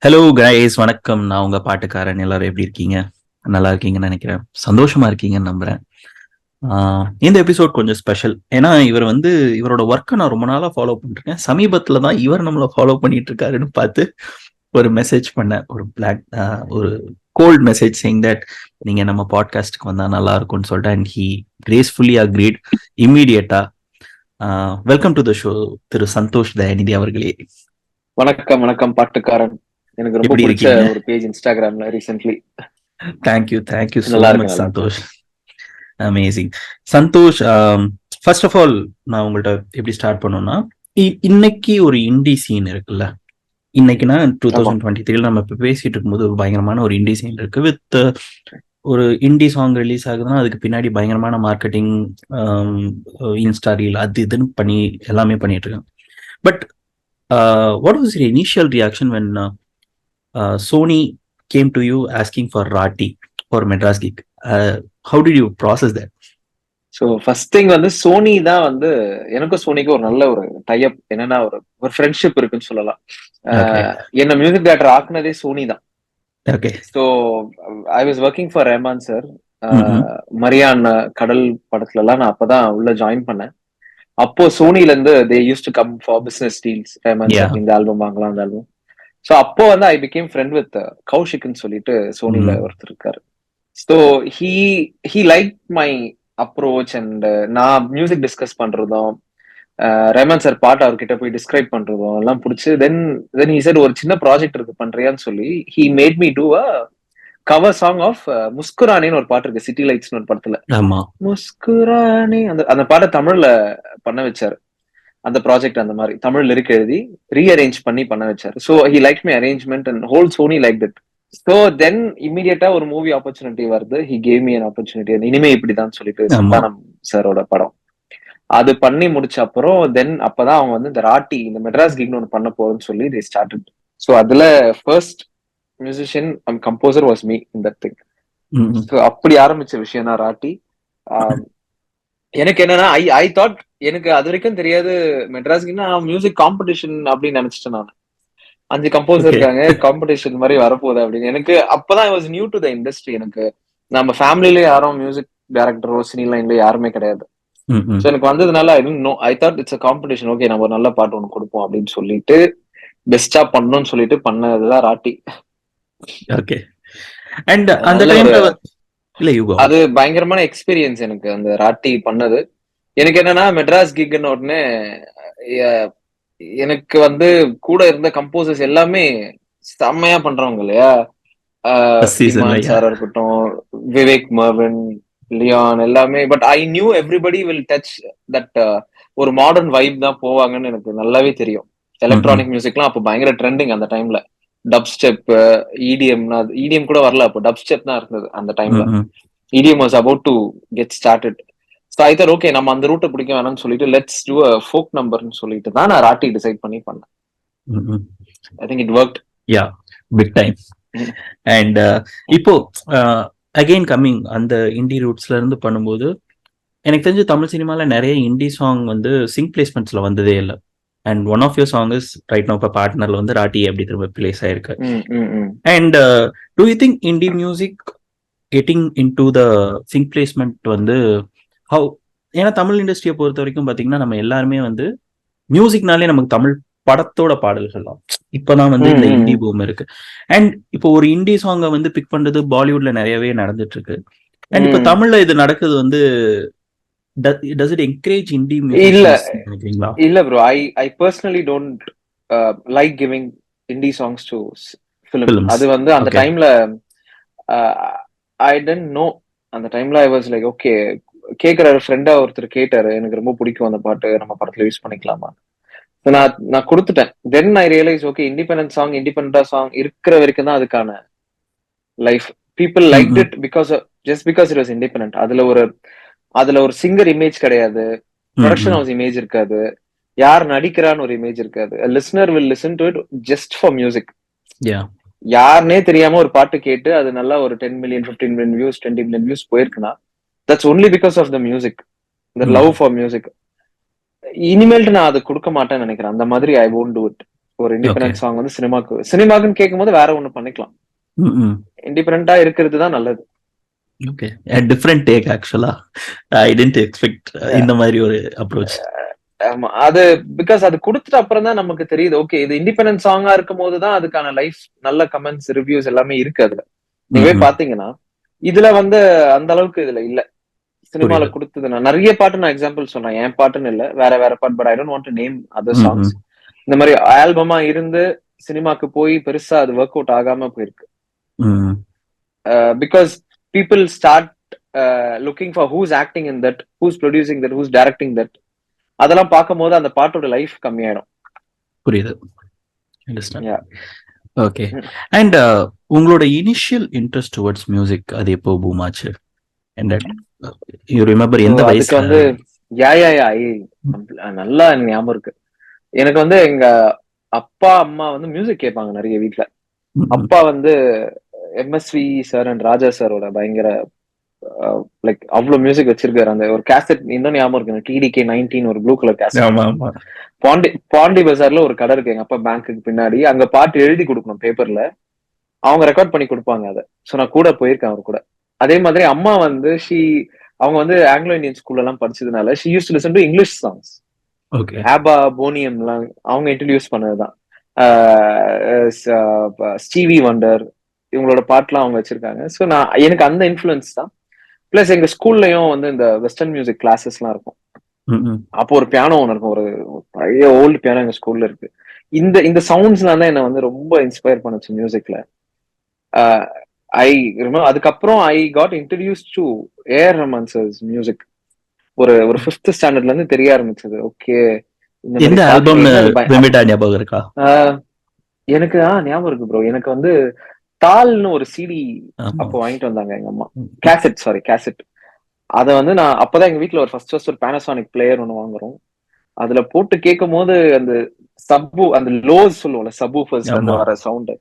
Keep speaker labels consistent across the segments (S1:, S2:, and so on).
S1: Hello guys, வணக்கம். நான் உங்க பாட்டுக்காரன். எல்லாரும் எப்படி இருக்கீங்க? நல்லா இருக்கீங்கன்னு நினைக்கிறேன். சந்தோஷமா இருக்கீங்கன்னு நம்புறேன். இந்த எபிசோட் கொஞ்சம் ஸ்பெஷல். ஏன்னா இவரோட ஒர்க்கை நான் ரொம்ப நாளா ஃபாலோ பண்ணிருக்கேன். சமீபத்துல தான் இவர் நம்மளை ஃபாலோ பண்ணிட்டு இருக்காருன்னு பார்த்து ஒரு மெசேஜ் பண்ணேன். ஒரு கோல்ட் மெசேஜ் சேயிங் தட் நீங்க நம்ம பாட்காஸ்டுக்கு வந்தா நல்லா இருக்கும்னு சொல்லிட்டு, அண்ட் ஹி கிரேஸ்ஃபுல்லி அக்ரீட் இம்மீடியட்டா. வெல்கம் டு த ஷோ திரு சந்தோஷ் தயாநிதி அவர்களே.
S2: வணக்கம் வணக்கம் பாட்டுக்காரன். எனக்கு ரொம்ப
S1: எப்படி
S2: பிடிச்ச
S1: இருக்கீங்க?
S2: ஒரு பேஜ் இன்ஸ்டாகிராம்ல ரீசென்ட்லி.
S1: தேங்க்யூ ஸோ
S2: நல்லா
S1: மச்
S2: இருக்கு.
S1: Santhosh. Amazing. Santhosh, first of all நான் உங்கள்கிட்ட எப்படி ஸ்டார்ட் பண்ணோம்னா, இன்னைக்கு ஒரு இண்டி சீன் இருக்குல்ல. இன்னைக்குன்னா 2023 நம்ம இப்போ பேசிட்டு இருக்கும்போது ஒரு பயங்கரமான ஒரு இண்டி சீன் இருக்கு. வித் ஒரு இண்டி சாங் ரிலீஸ் ஆகுதுன்னா அதுக்கு பின்னாடி பயங்கரமான மார்க்கெட்டிங், இன்ஸ்டா ரீல் அது இதுன்னு பண்ணி எல்லாமே பண்ணிட்டு இருக்காங்க. But what was your initial reaction when Sony came to you asking for Rati for Madras gig? How did you process that?
S2: So first thing Sony தான் எனக்கும் சோனிக்கும் ஒரு நல்ல ஒரு டைப். என்னன்னா ஒரு ஃப்ரெண்ட்ஷிப் இருக்குன்னு சொல்லலாம். என்ன மியூசிக் டேரக்டர் ஆக்குனதே சோனி தான். So I was working for Rahman sir. Maryan கடல் படத்துல எல்லாம் நான் அப்பதான் உள்ள ஜாயின் பண்ணேன். அப்போ சோனில இருந்து they use to come for business deals. Rahman sir இந்த ஆல்பம் வாங்கலாம், அந்த ஆல்பம். ஸோ அப்போ ஐ பிகேம் ஃப்ரெண்ட் வித் கௌஷிக்னு சொல்லிட்டு சோனில ஒருத்தர் இருக்காரு. So he like my approach and நான் மியூசிக் டிஸ்கஸ் பண்றதும், ரஹ்மான் சார் பாட்டு அவர்கிட்ட போய் டிஸ்கிரைப் பண்றதும் எல்லாம் பிடிச்சி தென் ஹி செட் ஒரு சின்ன ப்ராஜெக்ட் இருக்கு பண்றியான்னு சொல்லி he made me do a cover song of முஸ்குரானேன்னு ஒரு பாட்டு இருக்கு, சிட்டி லைட்ஸ்னு ஒரு படத்துல. முஸ்குரானே அந்த பாட்டை தமிழ்ல பண்ண வச்சாரு. அந்த ப்ராஜெக்ட் அந்த மாதிரி தமிழ் லிரிக் எழுதி ரீஅரேஞ்ச் பண்ண வச்சாரு. So he like my arrangement and whole Sony like that. So then இமீடியட்டா ஒரு மூவி ஆப்பர்ச்சுனிட்டி வருது. He gave me an opportunity. இனிமே இப்படிதான் சொல்லிட்டு சந்தானம் சாரோட படம் அது பண்ணி முடிச்ச அப்புறம் தென் அப்பதான் அவங்க இந்த ராட்டி, இந்த மெட்ராஸ் கிக்னு ஒன்று பண்ண போறோம்னு சொல்லி தே ஸ்டார்டட். ஸோ அதுல first musician and composer was me in that thing. So அப்படி ஆரம்பிச்ச விஷயம் தான் ராட்டி. எனக்கு என்னன்னா ஐ தாட், எனக்கு அது வரைக்கும் தெரியாது மெட்ராஸ்க்குன்னா மியூசிக் காம்படிஷன் அப்படின்னு நினைச்சிட்டேன் நான். 5 கம்போசர் இருக்காங்க, காம்படிஷன் மாதிரி வரப்போகுது அப்படின்னு. எனக்கு அப்பதான் I was new to the industry. எனக்கு நம்ம ஃபேமிலில யாரும் மியூசிக் டைரக்டரோ சினி லைன்ல யாருமே கிடையாது. ஸோ எனக்கு வந்ததுனால I thought it's a competition. Okay, நம்ம ஒரு நல்ல பாட்டு ஒன்று கொடுப்போம் அப்படின்னு சொல்லிட்டு பெஸ்டா பண்ணணும்னு சொல்லிட்டு பண்ணதுதான் ராட்டி.
S1: ஓகே. அண்ட் அந்த டைம்ல
S2: அது பயங்கரமான எக்ஸ்பீரியன்ஸ் எனக்கு அந்த ராட்டி பண்ணது. எனக்கு என்னன்னா மெட்ராஸ் கிக்னு உடனே எனக்கு கூட இருந்த கம்போசர்ஸ் எல்லாமே செம்மையா பண்றவங்க இல்லையா. இமான் சாரா இருக்கட்டும், விவேக் மர்வின், லியான் எல்லாமே. But I knew everybody will touch that ஒரு மாடர்ன் வைப் தான் போவாங்கன்னு எனக்கு நல்லாவே தெரியும். எலக்ட்ரானிக் மியூசிக்லாம் அப்போ பயங்கர ட்ரெண்டிங் அந்த டைம்ல. டப் ஸ்டெப், இடிஎம் கூட வரல அப்போ, டப் ஸ்டெப் தான் இருந்தது அந்த டைம்ல. EDM was about to get started. So I thought okay, நம்ம அந்த ரூட்டை பிடிக்க வேணாம்னு சொல்லிட்டு லெட்ஸ் டூ அ ஃபோக் நம்பர்னு சொல்லிட்டு தான் நான் ராட்டி டிசைட் பண்ணி பண்ணேன். I think it worked.
S1: Yeah, big time. And இப்போ அகைன் கம்மிங் அந்த இண்டி ரூட்ஸ்ல இருந்து பண்ணும்போது எனக்கு தெரிஞ்சு தமிழ் சினிமால நிறைய இண்டி சாங் சிங் பிளேஸ்மெண்ட்ஸ்ல வந்ததே இல்லை. And one of your song is right now இப்போ பார்ட்னர்ல ராட்டி எப்படி திரும்ப பிளேஸ் ஆயிருக்கு. And do you think indie music getting into the sync placement how? ஏன்னா தமிழ் இண்டஸ்ட்ரியை பொறுத்த வரைக்கும் பாத்தீங்கன்னா நம்ம எல்லாருமே மியூசிக்னாலே நமக்கு தமிழ் படத்தோட பாடல்கள் தான். இப்பதான் இந்த இண்டி பூம் இருக்கு. அண்ட் இப்போ ஒரு இண்டி சாங்கை பிக் பண்றது பாலிவுட்ல நிறையவே நடந்துட்டு இருக்கு. அண்ட் இப்ப தமிழ்ல இது நடக்குது does it encourage indie musicians?
S2: இல்ல bro, I personally don't like giving indie songs to films. அது அந்த டைம்ல I didn't know. அந்த டைம்ல I was like okay, கேக்குறாரு ஃப்ரெண்டா ஒருத்தர் கேட்டாரு, எனக்கு ரொம்ப பிடிக்கும் அந்த பாட்டு, நம்ம படத்துல யூஸ் பண்ணிக்கலாமா. நான் கொடுத்துட்டேன். Then I realise okay, independent song, இண்டிபெண்டா சாங் இருக்கிற வரைக்கும் தான் அதுக்கான life. People like it just because it was independent. அதுல ஒரு சிங்கர் இமேஜ் கிடையாது, ப்ரொடக்ஷன் ஹவுஸ் இமேஜ் இருக்காது, யார் நடிக்கிறான்னு ஒரு இமேஜ் இருக்காது. Listener will listen to it just for music. யாருன்னே தெரியாம ஒரு பாட்டு கேட்டு அது நல்லா ஒரு 10 million 15 million views 20 million views போயிருக்குன்னா that's only because of the music, the love for music. இனிமேல்ட்டு நான் அதை கொடுக்க மாட்டேன்னு நினைக்கிறேன். அந்த மாதிரி ஐ வோன்ட் டு இட். ஒரு இண்டிபெண்டன்ட் சாங் வந்து சினிமாக்குன்னு கேட்கும் போது வேற ஒண்ணு பண்ணிக்கலாம். இண்டிபெண்டண்டா இருக்கிறது தான் நல்லது.
S1: ஓகே, டிஃபரெண்ட் டேக் ஆக்சுவலா. ஐ டிடன்ட் எக்ஸ்பெக்ட் இந்த மாதிரி ஒரு அப்ரோச்.
S2: ஆமா, அது பிகாஸ் அது கொடுத்துட்டு அப்புறம் தான் நமக்கு தெரியுது, ஓகே இது இண்டிபெண்டன்ட் சாங்கா இருக்கும் போதுதான் அதுக்கான லைஃப் நல்ல கமெண்ட்ஸ் ரிவ்யூஸ் எல்லாமே இருக்கு அதுல. நீங்க பாத்தீங்கன்னா இதுல வந்து அந்த அளவுக்கு இதுல இல்ல. சினிமால கொடுத்தது நான் நிறைய பாட்டு நான் எக்ஸாம்பிள் சொன்னேன், என் பாட்டுன்னு இல்ல, வேற வேற பாட்டு, but I don't want to name other songs. இந்த மாதிரி ஆல்பமா இருந்து சினிமாக்கு போய் பெருசா அது ஒர்க் அவுட் ஆகாம போயிருக்கு. Because people start looking for who's acting in that, who's producing that, who's directing that. அதெல்லாம் பார்க்கும் போது அந்த பாட்டோட லைஃப் கம்மியாயிடும்.
S1: புரியுது. ஓகே. அண்ட் உங்களோட இனிஷியல் இன்ட்ரெஸ்ட் டுவர்ட்ஸ் மியூசிக் அது எப்போ பூம் ஆச்சு? And you remember எந்த வயசுல?
S2: வந்து நல்லா எனக்கு ஞாபகம் இருக்கு. எனக்கு வந்து எங்க அப்பா அம்மா வந்து மியூசிக் கேட்பாங்க நிறைய வீட்டுல. அப்பா வந்து எம்எஸ்வி சார் அண்ட் ராஜா சாரோட பயங்கர லைக் அவ்வளவு மியூசிக் வச்சிருக்காரு. அந்த ஒரு கேசட் இன்னும் ஞாபகம் இருக்கு, டிடிகே 19 ஒரு ப்ளூ கலர் கேசட். பாண்டி பஜார்ல ஒரு கடை இருக்கு எங்க அப்பா பேங்க்குக்கு பின்னாடி. அங்க பாட்டு எழுதி கொடுக்கணும் பேப்பர்ல, அவங்க ரெக்கார்ட் பண்ணி கொடுப்பாங்க அதை. சோ நான் கூட போயிருக்கேன் அவர் கூட. அதே மாதிரி அம்மா வந்து அவங்க வந்து ஆங்கிலோ இந்தியன் ஸ்கூல்ல எல்லாம் படிச்சதுனால she used to listen to English songs. ஆபா, போனியம் எல்லாம் அவங்க இன்ட்ரடியூஸ் பண்ணதுதான். ஸ்டீவி வண்டர் இவங்களோட பாட்டுலாம் அவங்க வச்சிருக்காங்க. சோ எனக்கு அந்த இன்ஃபுளுன்ஸ் தான். பிளஸ் எங்க ஸ்கூல்லயும் வந்து இந்த வெஸ்டர்ன் மியூசிக் கிளாஸஸ் எல்லாம் இருக்கும். அப்போ ஒரு பியானோ ஒன்று இருக்கும், ஒரு பழைய ஓல்டு பியானோ எங்க ஸ்கூல்ல இருக்கு. இந்த சவுண்ட்ஸ்லாம் தான் என்ன வந்து ரொம்ப இன்ஸ்பயர் பண்ணுச்சு மியூசிக்ல. அதுக்கப்புறம் I got introduce to A R Rahman sir's music ஒரு 5th ஸ்டாண்டர்ட்ல இருந்து தெரிய ஆரம்பிச்சது. ஓகே,
S1: இந்த ஆல்பம் ஞாபகம் இருக்கா?
S2: எனக்கு ஞாபகம் இருக்கு ப்ரோ. எனக்கு வந்து தால்னு ஒரு சிடி அப்போ வாங்கிட்டு வந்தாங்க எங்க அம்மா. கேசட். அத வந்து நான் அப்பதான் எங்க வீட்டுல ஒரு ஃபர்ஸ்ட் ஒரு பேனாசோனிக் பிளேயர் ஒண்ணு வாங்குறோம். அதுல போட்டு கேட்கும் போது அந்த அந்த லோஸ் சொல்லுவோம்ல, சப்வூஃபர்ஸ்ல இருந்து வர சவுண்ட்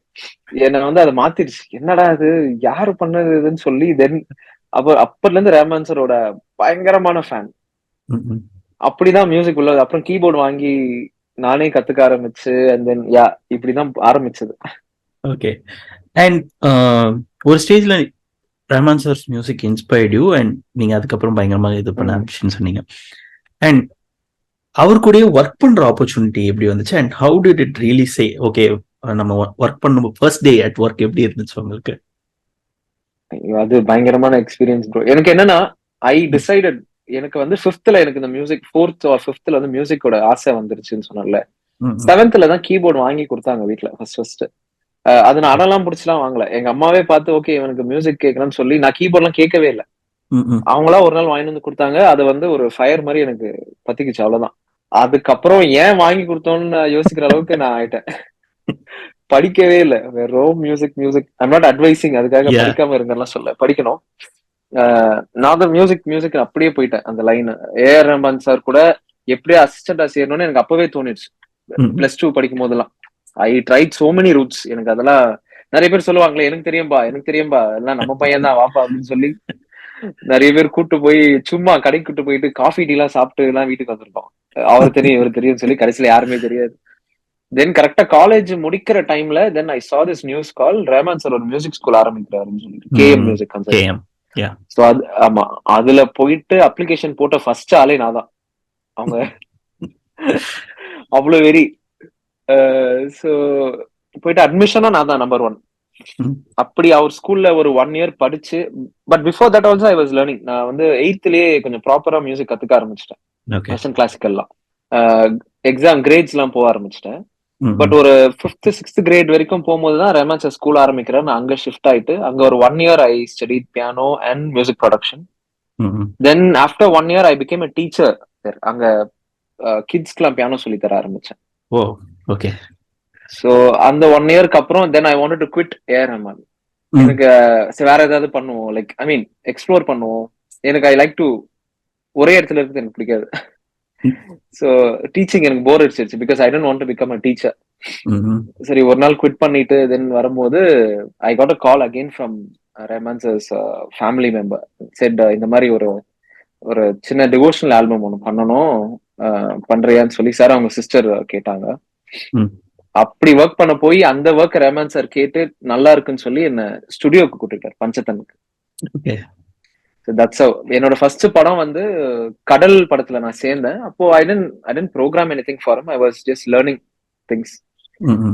S2: என்ன வந்து அதை மாத்திடுச்சு. என்னடா இது, யாரு பண்ணதுன்னு சொல்லி தென் அப்பர்ல இருந்து ரஹ்மான் சாரோட பயங்கரமான ஃபேன். அப்படிதான் மியூசிக் உள்ளது. அப்புறம் கீபோர்டு வாங்கி நானே கத்துக்க ஆரம்பிச்சு அண்ட் தென் இப்படிதான் ஆரம்பிச்சது.
S1: ஓகே. அண்ட் ஒரு ஸ்டேஜ்ல Rahman sir's music inspired you and நீங்க அதுக்கப்புறம் பயங்கரமா இது பண்ண ஆரம்பிச்சுன்னு சொன்னீங்க. அண்ட் அவர் கூட ஒர்க் பண்ற ஆப்பர்ச்சுனிட்டி எப்படி வந்துச்சு? And how did it really say okay நம்ம ஒர்க் பண்ணும் ஃபர்ஸ்ட் டே அட் ஒர்க் எப்படி இருந்துச்சு உங்களுக்கு?
S2: அது பயங்கரமான எக்ஸ்பீரியன்ஸ் ப்ரோ. எனக்கு என்னன்னா ஐ டிசைடட், எனக்கு வந்து 5th எனக்கு இந்த மியூசிக் 4th or 5th வந்து மியூசிக்கோட ஆசை வந்துருச்சுன்னு சொன்னல. 7th தான் கீபோர்டு வாங்கி கொடுத்தாங்க வீட்டுல ஃபர்ஸ்ட். அது நான் அடலாம் பிடிச்சலாம் வாங்கல. எங்க அம்மாவே பார்த்து ஓகே இவனுக்கு மியூசிக் கேட்கணும்னு சொல்லி நான் கீபோர்ட் எல்லாம் கேட்கவே இல்லை. அவங்களா ஒரு நாள் வாங்கிட்டு வந்து கொடுத்தாங்க. அது வந்து ஒரு ஃபயர் மாதிரி எனக்கு பத்திக்குச்சு, அவ்வளவுதான். அதுக்கப்புறம் ஏன் வாங்கி கொடுத்தோம்னு யோசிக்கிற அளவுக்கு நான் ஆயிட்டேன். படிக்கவே இல்லை, வெறும் மியூசிக். ஐம் நாட் அட்வைசிங் அதுக்காக படிக்காம இருங்கலாம் சொல்ல, படிக்கணும். நான் தான் மியூசிக் அப்படியே போயிட்டேன் அந்த லைன். ஏஆர் ரஹ்மான் சார் கூட எப்படியே அசிஸ்டண்டா சேரணும்னு எனக்கு அப்பவே தோணிடுச்சு. +2 படிக்கும் போதெல்லாம் I tried so many routes. எனக்கு அதெல்லாம் நிறைய பேர் சொல்லுவாங்களே, எனக்கு தெரியும்பா எல்லாம் நம்ம பையன் தான் வாப்பா அப்படின்னு சொல்லி நிறைய பேர் கூட்டு போய் சும்மா கடைக்கு கூட்டு போயிட்டு காஃபி டீ எல்லாம் சாப்பிட்டு எல்லாம் வீட்டுக்கு வந்திருக்கோம். அவர் தெரியும் இவர் தெரியும் சொல்லி கடைசியில யாருமே தெரியாது. தென் கரெக்டா காலேஜ் முடிக்கிற டைம்ல தென் ஐ saw this news call, Rahman sir ஒரு மியூசிக் ஸ்கூல் ஆரம்பிக்கிறாருன்னு சொல்லிட்டு, கேஎம் மியூசிக் கன்சர்வேட்டரி. சோ அது ஆமா, அதுல போயிட்டு அப்ளிகேஷன் போட்ட ஃபர்ஸ்ட் ஆளே நான் தான். அவங்க அவ்வளவு வெறி. சோ போயிட்டு அட்மிஷனா நான் தான் நம்பர் 1. அப்படி அவர் ஸ்கூல்ல ஒரு 1 year படிச்சு, but before that also I was learning. நான் வந்து 8thலயே கொஞ்சம் ப்ராப்பரா மியூசிக் கத்துக்க ஆரம்பிச்சிட்டேன். வெஸ்டர்ன் கிளாசிக்கல்லாம் எக்ஸாம் கிரேட்ஸ் எல்லாம் போக ஆரம்பிச்சிட்டேன். பட் ஒரு 5th 6th கிரேட் வரைக்கும் போகும்போதுதான் ரஹ்மான் சார் ஸ்கூல் ஆரம்பிக்கிறேன். நான் அங்க ஷிஃப்ட் ஆயிட்டு அங்க ஒரு 1 year I studied piano and music production. Then after 1 year I became a teacher. அங்க கிட்ஸ்க்குலாம் பியானோ சொல்லி தர ஆரம்பிச்சேன்.
S1: ஓகே.
S2: சோ அந்த 1 yearக்கு அப்புறம் then I wanted to quit A R Rahman. எனக்கு வேற ஏதாவது பண்ணுவோம், லைக் ஐ மீன் எக்ஸ்ப்ளோர் பண்ணுவோம். எனக்கு ஐ லைக் டு ஒரே இடத்துல இருக்கு எனக்கு பிடிக்காது. சோ டீச்சிங் எனக்கு போர் அடிச்சிருச்சு because I don't want to become a teacher. சரி ஒரு நாள் குவிட் பண்ணிட்டு தென் வரும்போது I got a call again from Rahman sir's family member. செட் இந்த மாதிரி ஒரு சின்ன டிவோஷனல் ஆல்பம் ஒன்று பண்ணணும், பண்றியான்னு சொல்லி சார் அவங்க சிஸ்டர் கேட்டாங்க. அப்படி ஒர்க் பண்ண போய் அந்த ஒர்க் ரஹ்மான் சார் கேட்டு நல்லா இருக்குன்னு சொல்லி என்ன ஸ்டுடியோக்கு கூட்டிட்டார் பஞ்சத்தனுக்கு.
S1: ஓகே.
S2: தட்ஸ் என்னோட ஃபர்ஸ்ட் படம் வந்து கடல் படத்துல நான் சேர்ந்தேன். அப்போ I didn't program anything for him. I was just learning things.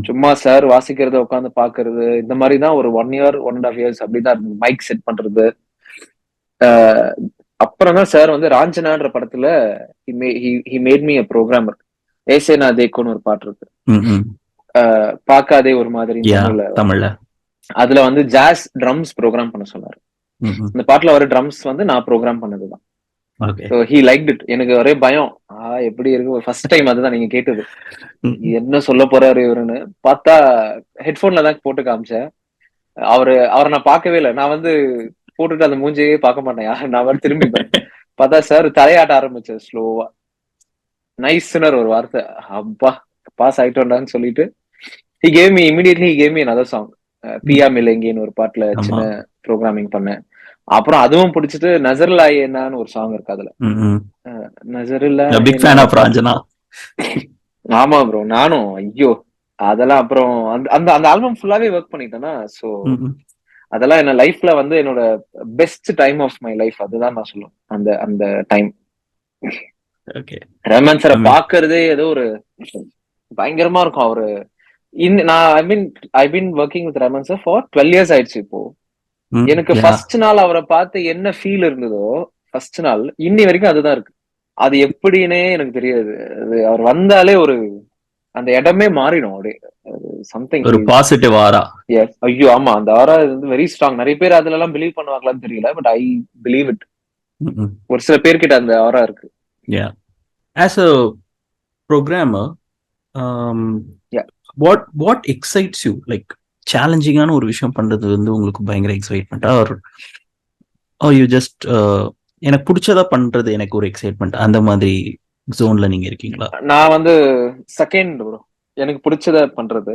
S2: சும்மா சார் வாசிக்கிறத உட்காந்து பாக்குறது, இந்த மாதிரி தான் ஒரு 1 year 1.5 years அப்படிதான் மைக் செட் பண்றது. அப்புறம் தான் சார் வந்து ராஞ்சனான்ற படத்துல he made me a programmer. ஏசேனா தேக்கோன்னு ஒரு பாட்டு இருக்கு, பாக்காதே ஒரு மாதிரி
S1: தமிழ்ல.
S2: அதுல வந்து ஜாஸ் ட்ரம்ஸ் ப்ரோக்ராம் பண்ண சொன்னாரு. இந்த பாட்டுல வர ட்ரம்ஸ் வந்து நான் program பண்ணதுதான். So he liked it. எனக்கு ஒரே பயம், எப்படி இருக்கு ஃபர்ஸ்ட் டைம். அதுதான் நீங்க கேட்டது, என்ன சொல்ல போறாரு இவருன்னு. பார்த்தா ஹெட்போன்ல தான் போட்டு காமிச்சேன். அவரை நான் பார்க்கவே இல்லை. நான் வந்து போட்டுட்டு அந்த மூஞ்சியே பார்க்க மாட்டேன், நான் திரும்பிப்பேன். பார்த்தா சார் தலையாட்ட ஆரம்பிச்சேன் ஸ்லோவா. நைஸ்னர் ஒரு வார்த்தை, அப்பா பாஸ் ஆயிட்டோம்டான்னு சொல்லிட்டு he gave me another song. பியா மிலங்கின்னு ஒரு பாட்டுல சின்ன ப்ரோக்ராமிங் பண்ணேன். அப்புறம் அதுவும் பிடிச்சிட்டு நசருல்லாய் என்னன்னு ஒரு சாங் இருக்கு அதுல. நசருல்லா. ஆமா ப்ரோ, நானும் ஐயோ அதெல்லாம் அப்புறம் அந்த அந்த ஆல்பம் ஃபுல்லாவே ஒர்க் பண்ணிட்டேன்னா. சோ அதெல்லாம் என்ன லைஃப்ல வந்து என்னோட best time of my life, அதுதான் நான் சொல்லுவேன். அந்த அந்த டைம் ரஹ்மான் சாரை பாக்குறதே ஏதோ ஒரு பயங்கரமா இருக்கும். அவரு I've been working with Rahman sir for 12 years ஆயிடுச்சு இப்போ. எனக்கு ஃபர்ஸ்ட் நாள் அவரை பார்த்து என்ன ஃபீல் இருந்ததோ, ஃபர்ஸ்ட் நாள் இன்னி வரைக்கும் அதுதான் இருக்கு. அது எப்படின்னே எனக்கு தெரியாது. அது அவர் வந்தாலே ஒரு அந்த இடமே மாறிடும். அப்படியே சம்திங்
S1: ஒரு பாசிட்டிவ் ஆரா.
S2: எஸ், ஐயோ ஆமா, அந்த ஆரா வந்து வெரி ஸ்ட்ராங். நிறைய பேர் அதுல எல்லாம் பிலீவ் பண்ணுவாங்களான்னு தெரியல, பட் ஐ பிலீவ் இட். ஒரு சில பேர்கிட்ட அந்த ஆரா இருக்கு.
S1: As a programmer, what excites you? Like சேலஞ்சிங்கான ஒரு விஷயம் பண்றது வந்து உங்களுக்கு பயங்கர எக்ஸைட்மெண்டா, or you just எனக்கு பிடிச்சதா பண்றது எனக்கு ஒரு எக்ஸைட்மெண்ட், அந்த மாதிரி ஜோன்ல நீங்க இருக்கீங்களா?
S2: நான் வந்து செகண்ட் ப்ரோ, எனக்கு பிடிச்சத பண்றது.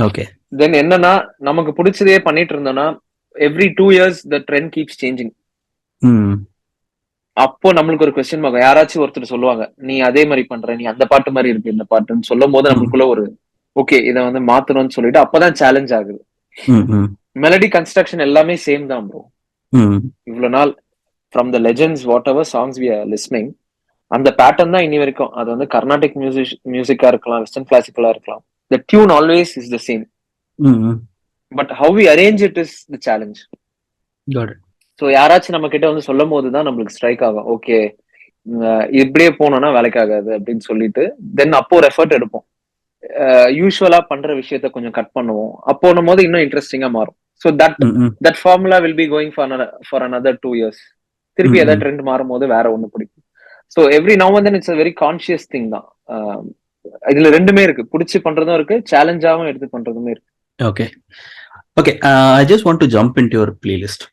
S1: ஓகே.
S2: தென் என்னன்னா, நமக்கு பிடிச்சதே பண்ணிட்டு இருந்தோம்னா every 2 years the trend keeps changing. அப்போ நம்மளுக்கு ஒரு கொஸ்டின் மார்க். யாராச்சும் ஒருத்தர் சொல்லுவாங்க, நீ அதே மாதிரி பண்ற, நீ அந்த பாட்டு மாதிரி இருக்கு இந்த பாட்டுன்னு சொல்லும் போது நம்மளுக்குள்ள ஒரு ஓகே இதை வந்து மாத்தணும்னு சொல்லிட்டு அப்பதான் சேலஞ்ச் ஆகுது. மெலடி கன்ஸ்ட்ரக்ஷன் எல்லாமே சேம் தான் ப்ரோ. இவ்வளவு நாள் from the legends whatever songs we are listening, அந்த பேட்டர்ன் தான் இனி வரைக்கும். அது வந்து கர்நாடிக் மியூசிக்கா இருக்கலாம், வெஸ்டர்ன் கிளாசிக்கலா இருக்கலாம், the tune always is the same. But how we arrange it is the challenge. So யாராச்சும் நம்ம கிட்ட வந்து சொல்லும் போதுதான் நம்மளுக்கு ஸ்ட்ரைக் ஆகும், ஓகே இப்படியே போனோம்னா வேலைக்கு ஆகாது அப்படின்னு சொல்லிட்டு தென் அப்போ ஒரு எஃபர்ட் எடுப்போம். யூஸ்வலா பண்ற விஷயத்த கொஞ்சம் கட் பண்ணுவோம். அப்போ போது இன்னும் இன்ட்ரெஸ்டிங்கா மாறும். So that formula will be going for another 2 years. திருப்பி ஏதாவது ட்ரெண்ட் மாறும் போது வேற ஒண்ணு பிடிக்கும். So every now and then it's a very conscious thing தான். இதுல ரெண்டுமே இருக்கு, பிடிச்சி பண்றதும் இருக்கு, சேலஞ்சாவும் எடுத்து பண்றதுமே இருக்கு.
S1: Okay okay. I just want to jump into your playlist.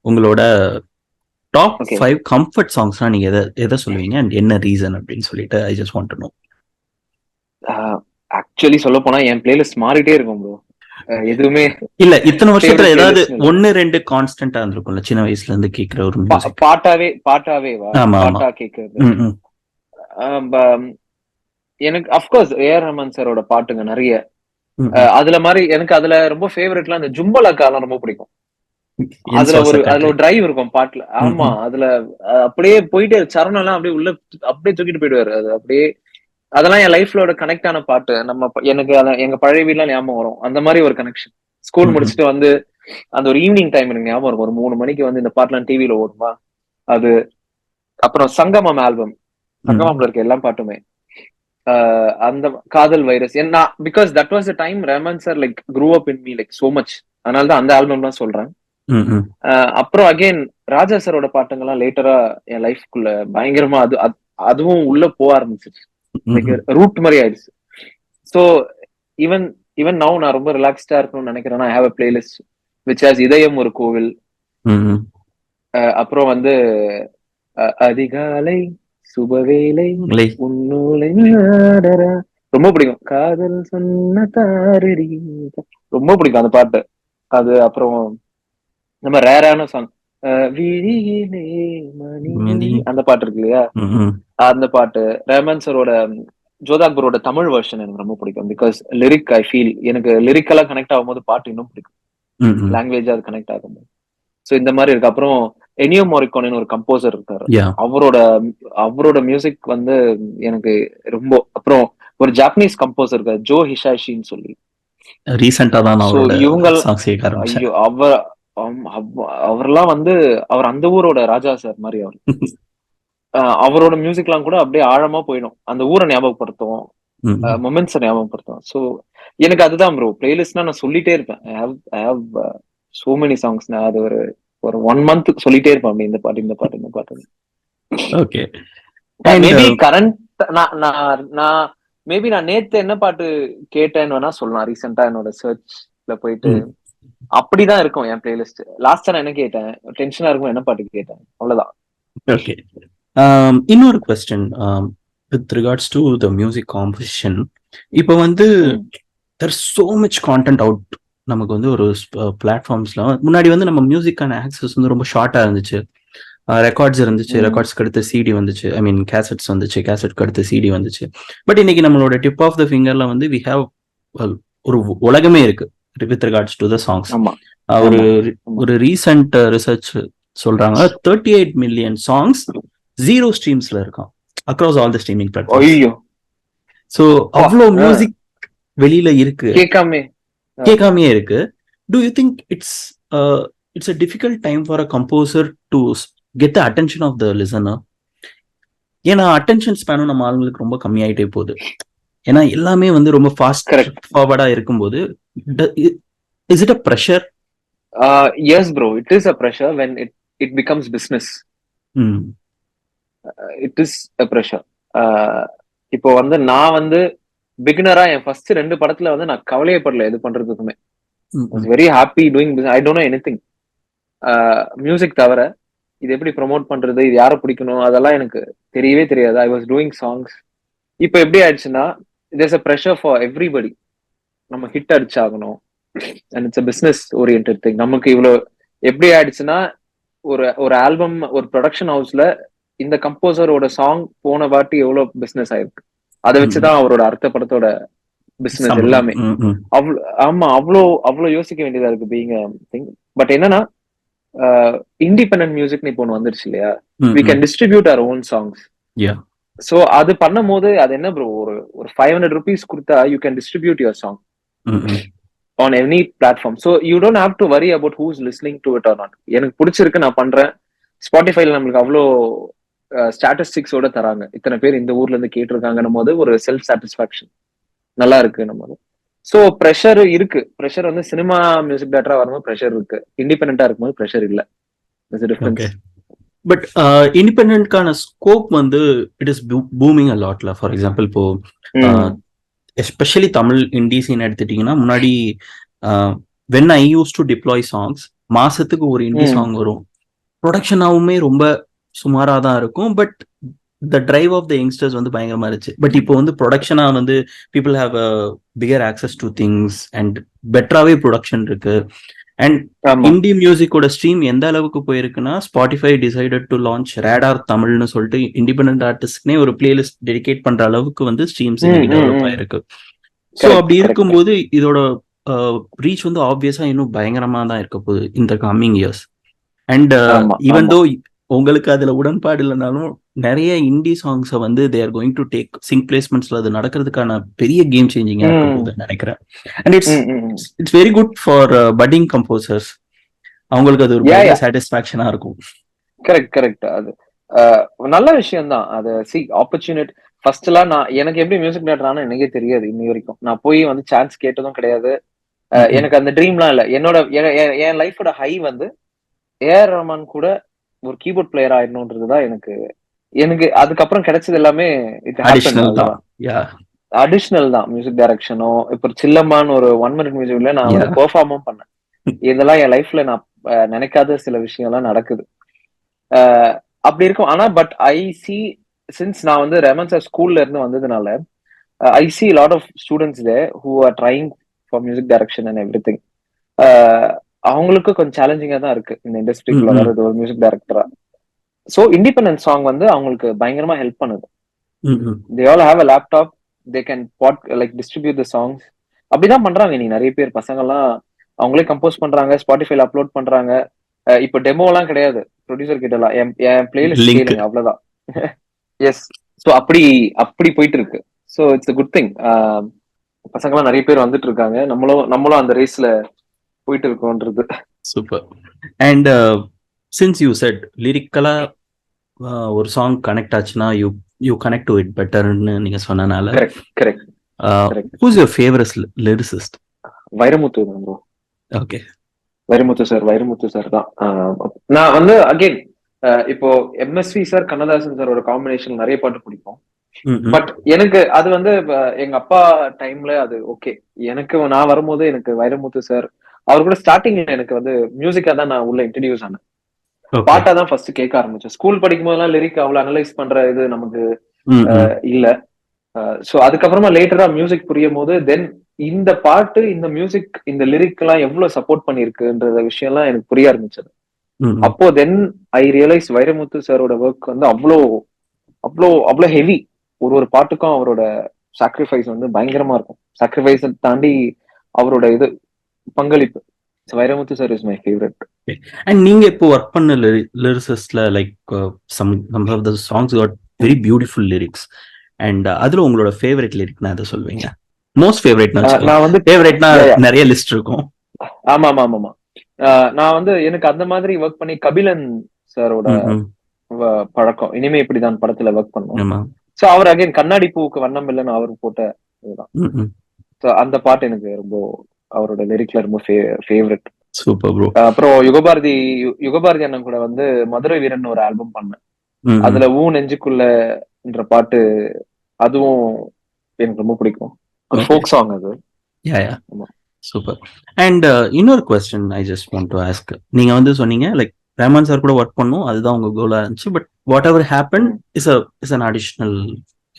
S1: உங்களோட டாப் 5 கம்ஃபர்ட் சாங்ஸ்னா நீங்க எதை சொல்லுவீங்க அண்ட் என்ன ரீசன் அப்படின்னு சொல்லிட்டு ஐ just want to know.
S2: Actually சொல்ல போனா என் பிளேலிஸ்ட் மாறிட்டே இருக்கும் ப்ரோ. எதுவுமே
S1: இல்ல, இத்தனை வருஷத்துல ஏதாவது 1-2 கான்ஸ்டன்டா இருந்திருக்கும்ல, சின்ன வயசுல இருந்து கேக்குற ஒரு
S2: பாட்டாவே பாட்டா கேக்குறது. எனக்கு அஃப்கோர்ஸ் ஏஆர் ரஹ்மான் சாரோட பாட்டுங்க நிறைய. அதுல மாதிரி எனக்கு அதுல ரொம்ப ஃபேவரட்லாம் அந்த ஜும்பலக்காலாம் ரொம்ப பிடிக்கும். அதுல ஒரு டிரைவ் இருக்கும் பாட்டுல. ஆமா, அதுல அப்படியே போயிட்டு சரணம் எல்லாம் அப்படியே உள்ள அப்படியே தூக்கிட்டு போயிடுவாரு. அது அப்படியே அதெல்லாம் என் லைஃப்லோட கனெக்ட் ஆன பாட்டு. எனக்கு எங்க பழைய வீடுலாம் ஞாபகம் வரும். அந்த மாதிரி ஒரு கனெக்ஷன். ஸ்கூல் முடிச்சுட்டு வந்து அந்த ஒரு ஈவினிங் டைம் எனக்கு ஞாபகம் இருக்கும். ஒரு 3 மணிக்கு வந்து இந்த பாட்டுலாம் டிவில ஓடுமா அது. அப்புறம் சங்கமம் ஆல்பம், சங்கமம்ல இருக்க எல்லா பாட்டுமே அந்த காதல் வைரஸ் என்ன, because that was the time Rahman sir like grew up in me like so much. அதனால தான் அந்த ஆல்பம் தான் சொல்றேன். அப்புறம் அகைன் ராஜா சாரோட பாட்டுங்கெல்லாம் லேட்டரா என் லைஃப்குள்ள பயங்கரமா அதுவும் உள்ள போக ஆரம்பிச்சிருச்சு. ரூட் மாதிரி ஆயிடுச்சு. சோ ஈவன் நவ் நான் ரொம்ப ரிலாக்ஸ்டா இருக்கணும்னு நினைக்கிறேன்னா I have a playlist which has இதயம் ஒரு கோவில். அப்புறம் வந்து அதிகாலை சுபவேளை உன்னோலை ரொம்ப பிடிக்கும். காதல் சொன்ன தாரடி ரொம்ப பிடிக்கும் அந்த பாட்டு. அது அப்புறம் நம்ம ரேரான சாங் விழியிலே மணி அந்த பாட்டு இருக்கு இல்லையா, அந்த பாட்டு ரஹ்மான் சாரோட ஜோதா அக்பரோட தமிழ் வெர்ஷன் எனக்கு ரொம்ப பிடிக்கும். பிகாஸ் லிரிக் ஐ ஃபீல் எனக்கு லிரிக்கெல்லாம் கனெக்ட் ஆகும்போது பாட்டு இன்னும் பிடிக்கும். லாங்குவேஜா அது கனெக்ட் ஆகும்போது. ஸோ இந்த மாதிரி இருக்கு. அப்புறம் எனியோ மோரிகோனேன்னு ஒரு கம்போசர் இருக்காரு. அவரோட மியூசிக் வந்து எனக்கு ரொம்ப. அப்புறம் ஒரு ஜாப்பனீஸ் கம்போசர் இருக்காரு, ஜோ ஹிஷாஷின்னு சொல்லி.
S1: ரீசெண்டா தான்
S2: இவங்க ஐயோ அவர்லாம் வந்து அவர் அந்த ஊரோட ராஜா சார் மாதிரி. அவரோட மியூசிக் எல்லாம் கூட அப்படியே ஆழமா போயிடும். அந்த ஊரை ஞாபகப்படுத்தும், மொமெண்ட்ஸை ஞாபகப்படுத்தும். ஸோ எனக்கு அதுதான் ப்ரோ. பிளேலிஸ்ட்னா நான் சொல்லிட்டே இருப்பேன். I have so many songs. நான் அது ஒரு 1 month சொல்லிட்டே இருப்பேன். அப்படி இந்த பாட்டு.
S1: ஓகே.
S2: மேபி கரண்ட் நான் மேபி நான் நேத்து என்ன பாட்டு கேட்டேன்னு வேணா சொல்லலாம். ரீசெண்டா என்னோட சர்ச்ல போயிட்டு அப்படிதான் இருக்கும் என் பிளேலிஸ்ட். லாஸ்டா நான் என்ன கேட்டேன், டென்ஷனா இருக்கும் என்ன பாட்டு கேட்டேன், அவ்வளவுதான்.
S1: ஓகே. இன்னொரு question with regards to the music composition. இப்போ வந்து there's so much content out. நமக்கு வந்து ஒரு பிளாட்ஃபார்ம்ஸ்ல முன்னாடி வந்து நம்ம மியூசிக்கான ஆக்சஸ் வந்து ரொம்ப ஷார்ட்டா இருந்துச்சு. ரெக்கார்ட்ஸ் இருந்துச்சு, ரெக்கார்ட்ஸ்க்கு அடுத்து சிடி வந்துச்சு, ஐ மீன் கேசட்ஸ் வந்துச்சு, கேசட்க்கு அடுத்து சிடி வந்துச்சு. பட் இன்னைக்கு நம்மளோட டிப் ஆஃப் த ஃபிங்கர்ல வந்து வி ஹேவ் ஒரு உலகமே இருக்கு with regards to the songs. ஒரு ரீசெண்ட் ரிசர்ச் சொல்றாங்க 38 மில்லியன் சாங்ஸ் 0 ஸ்ட்ரீம்ஸ்ல இருக்கான் across all the streaming platforms. So அவ்வளோ மியூசிக் வெளியில இருக்கு, கேட்காமே இருக்கு. Do you think it's a difficult time for a composer to get the attention of the listener? ஏன்னா அட்டென்ஷன் ஸ்பேனும் நம்ம ஆளுங்களுக்கு ரொம்ப கம்மியாயிட்டே போகுது. ஏன்னா எல்லாமே வந்து ரொம்ப ஃபாஸ்ட் ஃபார்வர்டா இருக்கும்போது is it a pressure?
S2: Yes bro, it is a pressure when it becomes business. It is a pressure. இப்போ வந்து நான் வந்து பிகினரா என் ஃபர்ஸ்ட் 2 படத்துல வந்து நான் கவலையப்படல எது பண்றதுக்குமே. was very happy doing business. I don't know anything. Music தவிர இது எப்படி ப்ரொமோட் பண்றது, இது யாரை பிடிக்கணும், அதெல்லாம் எனக்கு தெரியவே தெரியாது. I was doing songs. இப்போ எப்படி ஆயிடுச்சுன்னா there's a pressure for everybody. நம்ம ஹிட் அடிச்சாகணும். And it's a business oriented thing. நமக்கு இவ்வளோ எப்படி ஆயிடுச்சுன்னா ஒரு ஆல்பம் ஒரு ப்ரொடக்ஷன் ஹவுஸ்ல இந்த கம்போசரோட சாங் போன வாட்டி எவ்வளவு பிசினஸ் ஆயிருக்கு, அதை வச்சுதான் அவரோட அடுத்த படத்தோட பிசினஸ் எல்லாமே. ஆமா அவ்வளோ யோசிக்க வேண்டியதா இருக்கு பீயிங் திங். பட் என்னன்னா இண்டிபெண்டன்ட் மியூசிக்னு இப்போ ஒன்று வந்துருச்சு இல்லையா, we can distribute our own songs. So அது பண்ணும் போது அது என்ன ப்ரோ, ஒரு 500 rupees கொடுத்தா you can distribute your song on any platform. So you don't have to worry about who's listening to it or not. எனக்கு பிடிச்சிருக்கு நான் பண்றேன். ஸ்பாட்டிஃபைல நம்மளுக்கு அவ்வளோ ஸ்டாட்டிஸ்டிக்ஸோட தராங்க, இத்தனை பேர் இந்த ஊர்ல இருந்து கேட்டிருக்காங்கன்னும் போது ஒரு செல்ஃப் சாட்டிஸ்பாக்சன் நல்லா இருக்கு நம்ம. சோ ப்ரெஷர் இருக்கு. ப்ரெஷர் வந்து சினிமா மியூசிக் டேரக்டரா வரும்போது ப்ரெஷர் இருக்கு, இண்டிபெண்டா இருக்கும்போது ப்ரெஷர் இல்ல.
S1: பட் இண்டிபெண்டன்ட்கான ஸ்கோப் வந்து இட் இஸ் பூமிங் அ லாட்ல. ஃபார் எக்ஸாம்பிள் இப்போ எஸ்பெஷலி தமிழ் இண்டி சீன் எடுத்துட்டீங்கன்னா முன்னாடி when I used to deploy songs மாசத்துக்கு ஒரு இண்டி சாங் வரும். ப்ரொடக்ஷனாவுமே ரொம்ப சுமாரா தான் இருக்கும். But the drive of the youngsters வந்து பயங்கரமா இருந்துச்சு. பட் இப்போ வந்து ப்ரொடக்ஷனா வந்து people have a bigger access to things and பெட்டராவே ப்ரொடக்ஷன் இருக்கு. அண்ட் இண்டி மியூசிக்கோட ஸ்ட்ரீம் எந்த அளவுக்கு போயிருக்குன்னா Spotify decided to launch Radar தமிழ்னு சொல்லிட்டு இண்டிபெண்டன்ட் ஆர்டிஸ்ட்னே ஒரு பிளேலிஸ்ட் டெடிகேட் பண்ற அளவுக்கு வந்து ஸ்ட்ரீம்ஸ் டெவலப் ஆயிருக்கு. ஸோ அப்படி இருக்கும்போது இதோட ரீச் வந்து ஆப்வியஸா இன்னும் பயங்கரமா தான் இருக்க போகுது இந்த coming years. And even though உங்களுக்கு அதுல உடன்பாடு இல்லைனாலும் நிறைய இண்டி சாங்ஸை வந்து they are going to take sync பிளேஸ்மெண்ட்ஸ்ல அது நடக்கிறதுக்கான பெரிய கேம் சேஞ்சிங்கா இருக்கும் நினைக்கிறேன். And it's very good for budding composers. அவங்களுக்கு அது ஒரு சாட்டிஸ்பாக்சனா இருக்கும்.
S2: கரெக்ட். அது நல்ல விஷயம் தான். அது சி ஆப்பர்ச்சுனிட்டி. ஃபர்ஸ்ட் எல்லாம் நான் எனக்கு எப்படி மியூசிக் டேரக்டர் எனக்கே தெரியாது இன்னி வரைக்கும். நான் போய் வந்து சான்ஸ் கேட்டதும் கிடையாது. எனக்கு அந்த ட்ரீம்லாம் இல்லை. என்னோட என் லைஃபோட ஹை வந்து ஏஆர் ரஹ்மான் கூட ஒரு கீபோர்ட் பிளேயர் ஆயிடணும்ன்றதுதான் எனக்கு அதுக்கப்புறம் கிடைச்சது எல்லாமே அடிஷனல் தான். மியூசிக் டைரக்ஷனோ இப்போ சில்லம்மான்னு ஒரு 1 minute மியூசிக்ல நான் வந்து பெர்ஃபார்மும் பண்ணேன். இதெல்லாம் என் லைஃப்ல நான் நினைக்காத சில விஷயம் எல்லாம் நடக்குது. அப்படி இருக்கும். ஆனா பட் ஐ சி சின்ஸ் நான் வந்து ரெமன் சார் ஸ்கூல்ல இருந்து வந்ததுனால I see lot of students there who are trying for music direction and everything. அவங்களுக்கு கொஞ்சம் சேலஞ்சிங்கா தான் இருக்கு இந்த இண்டஸ்ட்ரிக்குள்ள வர்றது ஒரு மியூசிக் டைரக்டரா. சோ இண்டிபெண்டன்ட் சாங் வந்து அவங்களுக்கு பயங்கரமா ஹெல்ப் பண்ணுது. They all have a laptop. They can distribute the songs. அப்படிதான் பண்றாங்க நீ நிறைய பேர் பசங்க எல்லாம் அவங்களே கம்போஸ் பண்றாங்க, ஸ்பாட்டிஃபைல அப்லோட் பண்றாங்க. இப்ப டெமோ எல்லாம் கிடையாது ப்ரொடியூசர் கிட்ட எல்லாம், என் பிளேலிஸ்ட்
S1: லிங்க்.
S2: கேளுங்க அவ்வளவுதான். எஸ். ஸோ அப்படி அப்படி போயிட்டு இருக்கு. So it's a good thing. பசங்க எல்லாம் நிறைய பேர் வந்துட்டு இருக்காங்க, நம்மளும் அந்த ரேஸ்ல போயிட்டு இருக்கோன்றது.
S1: Super. And since you said லிரிக்கலா ஒரு சாங் கனெக்ட் ஆச்சுன்னா யூ கனெக்ட் டு இட் பெட்டர்னு நீங்க சொன்னனால,
S2: correct.
S1: Who's your favourite lyricist?
S2: Vairamuthu தான் ப்ரோ.
S1: ஓகே.
S2: வைரமுத்து சார் தான். நான் வந்து அகைன் இப்போ எம்எஸ்வி சார் கண்ணதாசன் சார் ஒரு காம்பினேஷன் நிறைய பாட்டு பிடிக்கும். பட் எனக்கு அது வந்து எங்க அப்பா டைம்ல அது ஓகே. எனக்கு நான் வரும்போது எனக்கு வைரமுத்து சார் அவர் கூட ஸ்டார்டிங்ல எனக்கு வந்து மியூசிக்கா தான் நான் உள்ள இன்ட்ரடியூஸ் ஆனேன். பாட்டா தான் ஃபர்ஸ்ட் கேட்க ஆரம்பிச்சேன். ஸ்கூல் படிக்கும் போதெல்லாம் லிரிக் அவ்வளவு அனலைஸ் பண்ற இது நமக்கு இல்ல. சோ அதுக்கப்புறமா லேட்டரா மியூசிக் புரியும் போது தென் இந்த பாட்டு, இந்த மியூசிக், இந்த லிரிக் எல்லாம் எவ்வளவு சப்போர்ட் பண்ணிருக்குன்ற விஷயம் எல்லாம் எனக்கு புரிய ஆரம்பிச்சது. அப்போ தென் ஐ ரியலைஸ் வைரமுத்து சாரோட ஒர்க் வந்து அவ்வளோ ஹெவி. ஒரு பாட்டுக்கும் அவரோட சாக்ரிஃபைஸ் வந்து பயங்கரமா இருக்கும். சாக்ரிஃபைஸ் தாண்டி அவரோட இது பங்களிப்பு. Vairamuthu sir is my favourite.
S1: And நீங்க இப்போ ஒர்க் பண்ண லிரிசிஸ்ட்ல like some of the songs got very beautiful lyrics. And அதுல உங்களோட ஃபேவரட் லிரிக்னா எதை சொல்வீங்க? மோஸ்ட் ஃபேவரட்னா
S2: நான் வந்து
S1: ஃபேவரட்னா நிறைய லிஸ்ட் இருக்கும்.
S2: ஆமா. நான் வந்து எனக்கு அந்த மாதிரி ஒர்க் பண்ணி கபிலன் சாரோட பழக்கம். இனிமே இப்படிதான் படத்துல ஒர்க் பண்ணோம். சோ அவர் அகைன் கண்ணாடி பூவுக்கு வண்ணம் இல்லைன்னு அவர் போட்ட இதுதான். சோ அந்த பாட்டு எனக்கு ரொம்ப அவரோட லிரிக்ல ரொம்ப ஃபேவரட்.
S1: Super bro.
S2: அப்புறம் யுகபாரதி அண்ணன் கூட வந்து மதுரை வீரன் ஒரு ஆல்பம் பண்ணேன். அதுல நெஞ்சுக்குள்ளன்ற பாட்டு அதுவும் எனக்கு ரொம்ப பிடிக்கும். ஃபோக் சாங் அது.
S1: சூப்பர். அண்ட் இன்னொரு question I just want to ask. நீங்க வந்து சொன்னீங்க லைக் ரஹ்மான் சார் கூட ஒர்க் பண்ணும், அதுதான் உங்க கோலா இருந்துச்சு. But what ever happen is an additional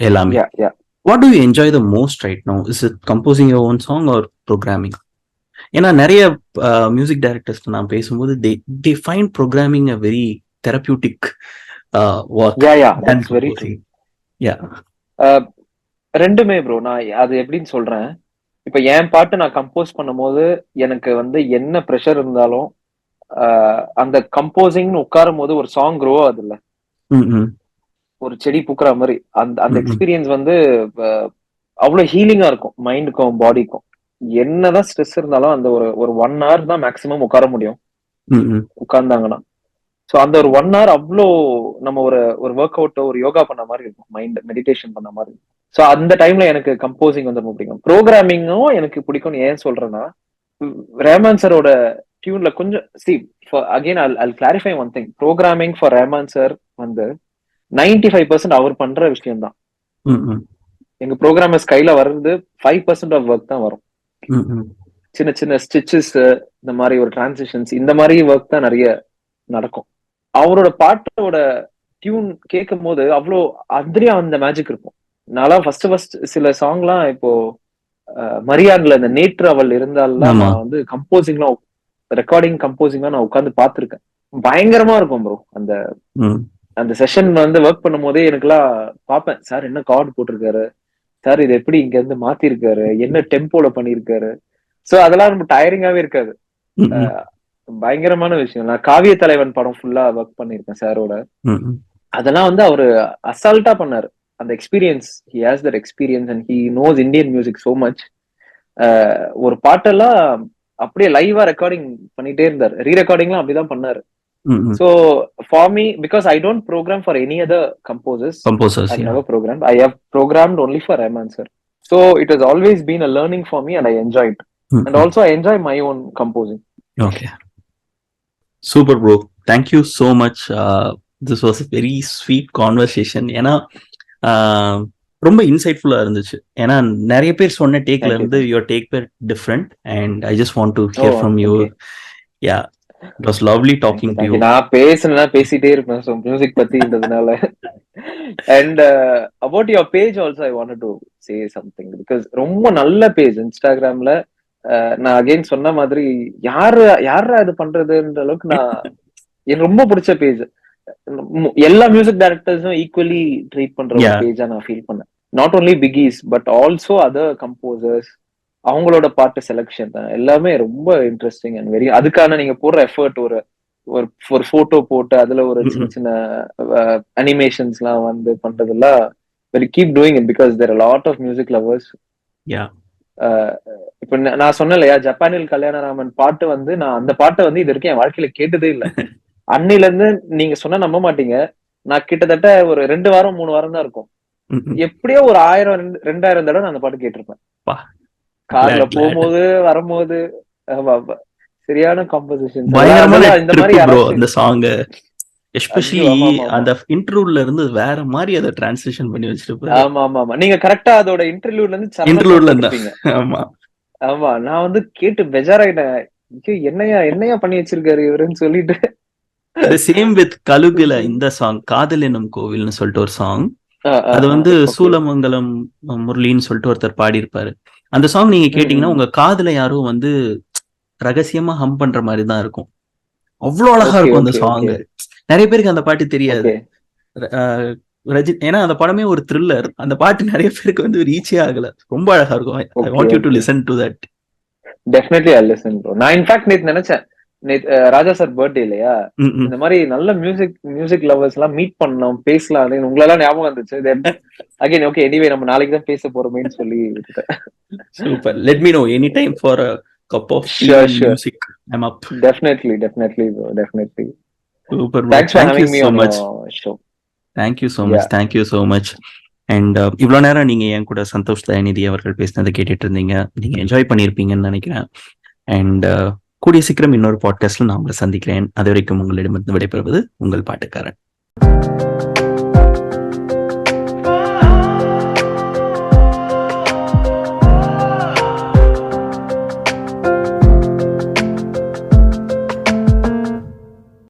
S1: எல்லாமே. What do you enjoy the most right now? Is it composing your own song or programming? ஏன்னா நிறைய மியூசிக் டைரக்டர்ஸ் நான் பேசும்போது they find programming a very therapeutic work.
S2: That's very true. ரெண்டுமே bro. நான் அது எப்படின்னு சொல்றேன், இப்ப என் பாட்டு நான் கம்போஸ் பண்ணும் போது எனக்கு வந்து என்ன ப்ரெஷர் இருந்தாலும் அந்த கம்போசிங்னு உட்காரும் போது ஒரு சாங் க்ரோ ஆகுது இல்ல, ஒரு செடி பூக்குற மாதிரி அந்த எக்ஸ்பீரியன்ஸ் வந்து அவ்வளவு ஹீலிங்கா இருக்கும் மைண்டுக்கும் பாடிக்கும். என்னதான் ஸ்ட்ரெஸ் இருந்தாலும் அந்த ஒரு 1 hour தான் மேக்சிமம் உட்கார முடியும் உட்கார்ந்தாங்கன்னா. சோ அந்த ஒரு 1 hour அவ்வளோ நம்ம ஒரு ஒர்க் அவுட், ஒரு யோகா பண்ண மாதிரி இருக்கும், மைண்ட் மெடிடேஷன் பண்ண மாதிரி. சோ அந்த டைம்ல எனக்கு கம்போசிங் வந்து ரொம்ப பிடிக்கும். ப்ரோக்ராமிங்கும் எனக்கு பிடிக்கும்னு ஏன் சொல்றேன்னா, ரஹ்மான் சாரோட டியூன்ல கொஞ்சம் again I'll clarify one thing. Programming for Rahman sir வந்து 95% அவர் பண்ற விஷயம் தான். எங்க ப்ரோக்ராமர்ஸ் கையில வர்றது 5% ஆஃப் ஒர்க் தான் வரும். சின்ன சின்ன ஸ்டிச்சஸ், இந்த மாதிரி ஒரு டிரான்சிஷன்ஸ், இந்த மாதிரி ஒர்க் தான் நிறைய நடக்கும். அவரோட பாட்டோட டியூன் கேட்கும் போது அவ்வளோ அதிரியா அந்த மேஜிக் இருக்கும். நான் ஃபர்ஸ்ட் சில சாங்லாம் இப்போ மரியான்ல இந்த நேற்று அவள் இருந்தாலும் நான் வந்து கம்போசிங்லாம் ரெக்கார்டிங் கம்போசிங்லாம் நான் உட்காந்து பாத்துருக்கேன். பயங்கரமா இருக்கும் ப்ரோ. அந்த செஷன் வந்து ஒர்க் பண்ணும் போதே எனக்குலாம் பாப்பேன், சார் என்ன கார்டு போட்டிருக்காரு, சார் இது எப்படி இங்க இருந்து மாத்திருக்காரு, என்ன டெம்போல பண்ணிருக்காரு. சோ அதெல்லாம் ரொம்ப டயரிங்காவே இருக்காது. பயங்கரமான விஷயம். நான் காவிய தலைவன் படம் ஃபுல்லா ஒர்க் பண்ணிருக்கேன் சாரோட. அதெல்லாம் வந்து அவரு அசால்ட்டா பண்ணாரு. அந்த experience, he has that experience and he knows Indian music so much. ஒரு பாட்டெல்லாம் அப்படியே லைவா ரெக்கார்டிங் பண்ணிட்டே இருந்தாரு. ரீரெக்கார்டிங்லாம் அப்படிதான் பண்ணாரு. So for me, because I don't program for any other composers, I've never programmed. I have programmed only for Rahman sir. So it has always been a learning for me and I enjoy it. And also I enjoy my own composing.
S1: Okay. Super bro. Thank you so much. This was a very sweet conversation. ஏன்னா ரொம்ப இன்சைட்ஃபுல்லா இருந்துச்சு. ஏன்னா நிறைய பேர் சொன்ன டேக்ல இருந்து your take பேர் different and I just want to hear from you. Yeah, it was lovely talking to you.
S2: நான் பேசிட்டே இருப்பேன் சோ மியூசிக் பத்தின்றதுனால. And about your page also I wanted to say something because ரொம்ப நல்ல page இன்ஸ்டாகிராம்ல. நான் again சொன்ன மாதிரி யாரா இது பண்றதுன்ற அளவுக்கு எனக்கு ரொம்ப பிடிச்ச பேஜ். எல்லா மியூசிக் டைரக்டர்ஸும் ஈக்குவலி ட்ரீட் பண்ற ஒரு பேஜா நான் ஃபீல் பண்ணேன். Not only because but also other composers, அவங்களோட பாட்டு செலெக்ஷன் எல்லாமே ரொம்ப இன்ட்ரெஸ்டிங் அண்ட் வெரி, அதுக்கான நீங்க போடுற எஃபர்ட், ஒரு ஒரு போட்டோ போட்டு அதுல ஒரு சின்ன சின்ன அனிமேஷன்ஸ் எல்லாம் வந்து பண்றதெல்லாம் very keep doing it because there lot of music lovers. இப்ப நான் சொன்னேன் இல்லையா, ஜப்பானில் கல்யாணராமன் பாட்டு வந்து நான் அந்த பாட்டை வந்து இது வரைக்கும் என் வாழ்க்கையில கேட்டதே இல்லை. அன்னில இருந்து நீங்க சொன்னா நம்ப மாட்டீங்க, நான் கிட்டத்தட்ட ஒரு 2 வாரம் 3 வாரம் தான் இருக்கும், எப்படியோ ஒரு 1000-2000 தடவை நான் அந்த பாட்டு கேட்டிருப்பேன். கார்ல போகும்போது வரும்போது. சரியான காம்போசிஷன். இந்த மாதிரி
S1: அந்த சாங் எஸ்பெஷலி அந்த இன்டர்லூட்ல இருந்து வேற மாதிரி அதை டிரான்ஸ்லேஷன் பண்ணி வச்சிருப்பாரு.
S2: ஆமா ஆமா ஆமா, நீங்க கரெக்டா அதோட இன்டர்லூட்ல இருந்து
S1: ஆமா
S2: ஆமா, நான் வந்து கேட்டு பெஜாராயிட்டேன், என்னையா பண்ணி வச்சிருக்காரு இவருன்னு சொல்லிட்டு.
S1: சேம் வித் கலுகுல இந்த சாங் காதல் என்னும் கோவில்னு சொல்லிட்டு ஒரு சாங், அது வந்து சூலமங்கலம் முரளின்னு சொல்லிட்டு ஒருத்தர் பாடி இருப்பாரு. அந்த சாங் நீங்க கேட்டீங்கன்னா உங்க காதுல யாரும் வந்து ரகசியமா ஹம் பண்ற மாதிரி தான் இருக்கும், அவ்வளவு அழகா இருக்கும் அந்த சாங். நிறைய பேருக்கு அந்த பாட்டு தெரியாது, ஏன்னா அந்த படமே ஒரு த்ரில்லர், அந்த பாட்டு நிறைய பேருக்கு வந்து ரீச்சே ஆகல, ரொம்ப அழகா இருக்கும். I want you to listen to that.
S2: Definitely I'll listen bro. நான் இன்ஃபேக்ட் நேத்து நினைச்சேன், ராஜா சார் பர்த்டே இல்லையா, இந்த மாதிரி நல்ல மியூசிக் லவர்ஸ் எல்லாம் மீட் பண்ணணும், பேசலாம், உங்களெல்லாம் ஞாபகம் வந்துச்சு. அகைன் ஓகே, எனிவே நம்ம நாளைக்கு தான் பேச போறோமேன்னு சொல்லி
S1: super. Let me know any time for a cup of tea and music. I'm up.
S2: Definitely bro, definitely.
S1: Super bro.
S2: Thanks for having me on your show.
S1: Thank you so much. And இவ்வளோ நேரம் நீங்க என் கூட சந்தோஷ் தயாநிதி அவர்கள் பேசினதை கேட்டுட்டு இருந்தீங்க, நீங்க enjoy பண்ணியிருப்பீங்கன்னு நினைக்கிறேன். அண்ட் கூடிய சீக்கிரம் இன்னொரு பாட்காஸ்ட்ல நான் உங்களை சந்திக்கிறேன். அது வரைக்கும் உங்களிடமிருந்து விடைபெறுவது உங்கள் பாட்டுக்காரன்.